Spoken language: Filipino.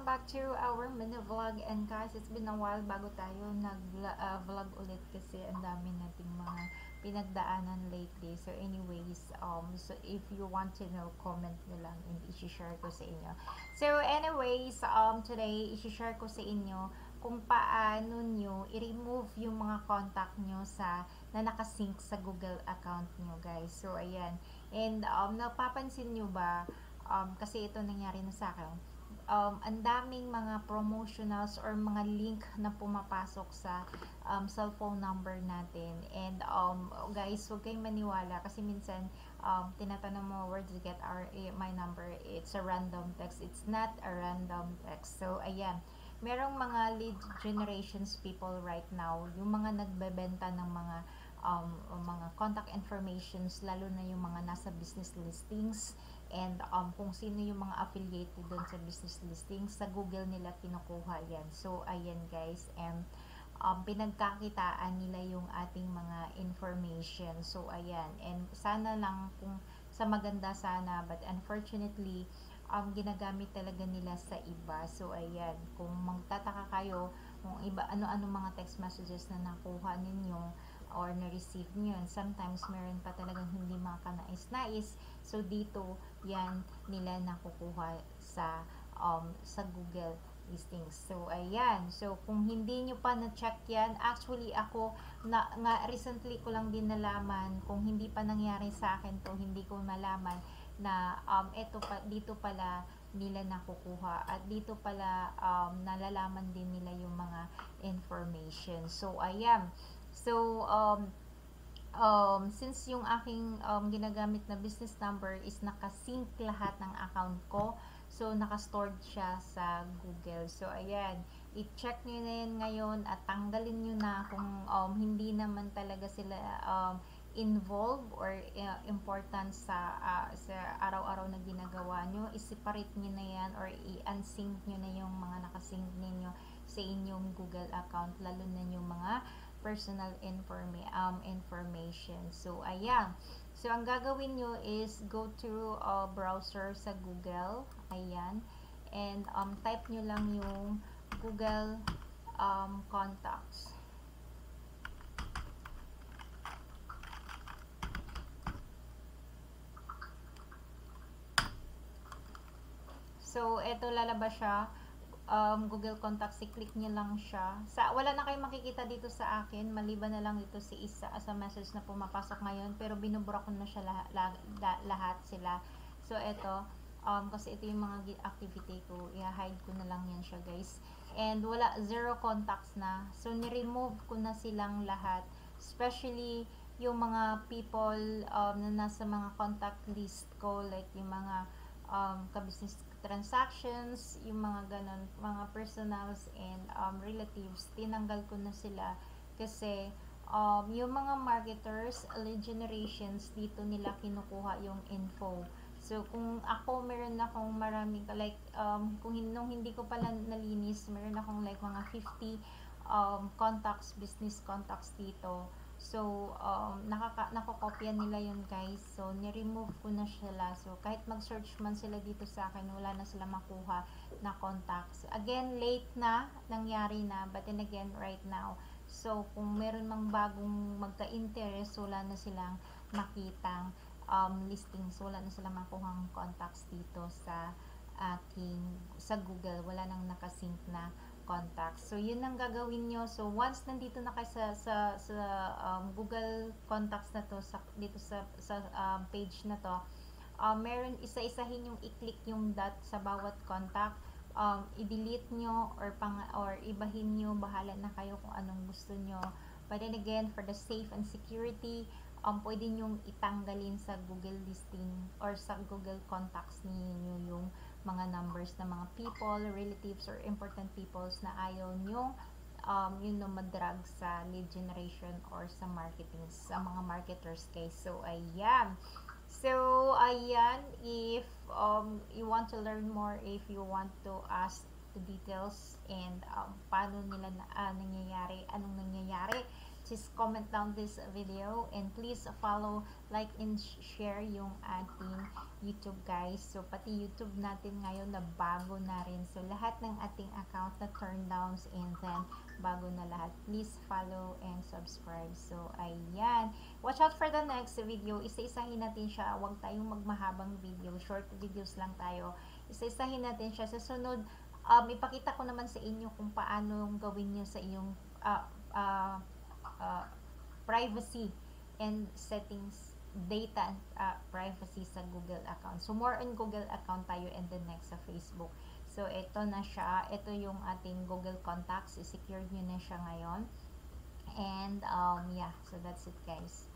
back to our mini vlog. And guys, it's been a while bago tayo nag-vlog ulit kasi ang dami nating mga pinagdaanan lately. So anyways, so if you want to know, comment nyo lang and i-share ko sa inyo. So anyways, today i-share ko sa inyo kung paano nyo i-remove yung mga contact nyo na nakasync sa Google account nyo, guys. So ayan. And napapansin nyo ba, kasi ito nangyari na sa akin, ang daming mga promotionals or mga link na pumapasok sa cellphone number natin. And guys, huwag kayong maniwala kasi minsan tinatanong mo where to get my number. It's a random text. It's not a random text. So ayan, merong mga lead generations people right now, yung mga nagbebenta ng mga contact informations, lalo na yung mga nasa business listings, and kung sino yung mga affiliated doon sa business listings, sa Google nila kinukuha yan. So ayan guys, and pinagkakitaan nila yung ating mga information. So ayan, and sana lang kung sa maganda sana, but unfortunately ginagamit talaga nila sa iba. So ayan, kung magtataka kayo kung iba ano-ano mga text messages na nakuha ninyo or na-receive nyo, and sometimes meron pa talagang hindi mga kanais-nais. So dito yan nila nakukuha sa Google listings. So ayan, so kung hindi nyo pa na-check yan, actually ako recently ko lang din nalaman, kung hindi pa nangyari sa akin to, hindi ko malaman na dito pala nila nakukuha, at dito pala nalalaman din nila yung mga information. So ayan, so since yung aking ginagamit na business number is nakasync lahat ng account ko, so naka-stored siya sa Google. So ayan, i-check nyo na yan ngayon at tanggalin nyo na kung hindi naman talaga sila involved or important sa araw-araw na ginagawa nyo. I-separate nyo na yan or i-unsync nyo na yung mga nakasync ninyo sa inyong Google account, lalo na yung mga personal information. So ayan, so ang gagawin nyo is go to browser sa Google, ayan, and type nyo lang yung Google contacts. So eto, lalabas siya, Google Contacts. I-click nyo lang siya. Wala na kayong makikita dito sa akin, maliban na lang dito sa message na pumapasok ngayon, pero binubura ko na siya lahat sila. So eto, kasi ito yung mga activity ko, i-hide ko na lang yan siya guys. And zero contacts na. So ni-remove ko na silang lahat, especially yung mga people na nasa mga contact list ko, like yung mga ka-business transactions, yung mga ganon, mga personals and relatives, tinanggal ko na sila kasi yung mga marketers, lead generations, dito nila kinukuha yung info. So kung ako, meron akong maraming like nung hindi ko pala nalinis, meron akong like mga 50 contacts, business contacts dito. So, nakakopya nila yun guys. So, ni-remove ko na sila. So, kahit mag-search man sila dito sa akin, wala na sila makuha na contacts. Again, late na, nangyari na, but then again, right now. So, kung meron mang bagong magka-interest, wala na silang makitang listings, wala na silang makuhang contacts dito sa Google. Wala nang nakasync na contacts. So yun ang gagawin nyo. So once nandito na kayo sa Google Contacts na to, dito sa page na to, meron isa-isahin yung i-click yung dot sa bawat contact, i-delete nyo or ibahin nyo, bahala na kayo kung anong gusto nyo. But then again, for the safe and security, pwede nyong itanggalin sa Google listing or sa Google Contacts ninyo yung mga numbers ng mga people, relatives, or important peoples na ayaw nyo madrag sa lead generation or sa marketing, sa mga marketers case. So ayan, if you want to learn more, if you want to ask the details and paano nila anong nangyayari just comment down this video, and please follow, like, and share yung ating YouTube, guys. So pati YouTube natin ngayon na bago na rin, so lahat ng ating account na turn downs, and then bago na lahat. Please follow and subscribe. So ayan, watch out for the next video. Isa-isahin natin siya, huwag tayong magmahabang video, short videos lang tayo. Isa-isahin natin siya. Sa sunod, ipakita ko naman sa inyo kung paano gawin nyo sa iyong privacy and settings, data and privacy sa Google account. So more on Google account tayo, and then next sa Facebook. So ito na siya, ito yung ating Google Contacts, i-secure nyo na siya ngayon. And yeah, so that's it, guys.